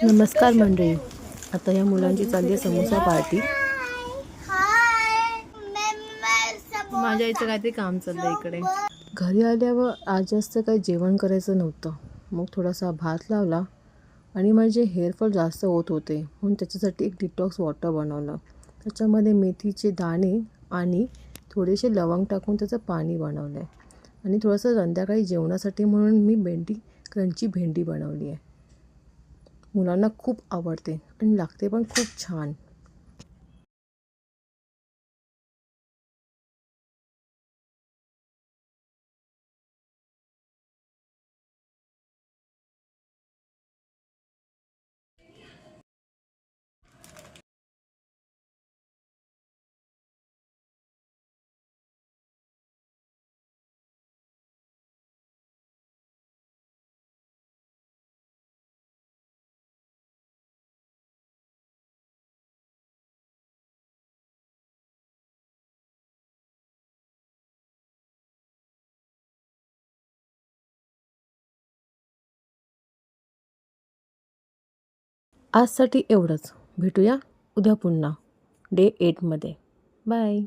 नमस्कार मंडळी. आता या मुलांची चालली आहे समोसा पार्टी. माझ्या इथं काहीतरी काम चाललंय इकडे. घरी आल्यावर आज जास्त काही जेवण करायचं नव्हतं, मग थोडासा भात लावला आणि माझे हेअरफॉल जास्त होत होते म्हणून त्याच्यासाठी एक डिटॉक्स वॉटर बनवलं. त्याच्यामध्ये मेथीचे दाणे आणि थोडेसे लवंग टाकून त्याचं पाणी बनवलं आहे आणि थोडंसं संध्याकाळी जेवणासाठी म्हणून मी क्रंची भेंडी बनवली आहे. मुलांना खूप आवडते आणि लागते पण खूप छान. आजसाठी एवढंच. भेटूया उद्या पुन्हा डे 8 मध्ये. बाय.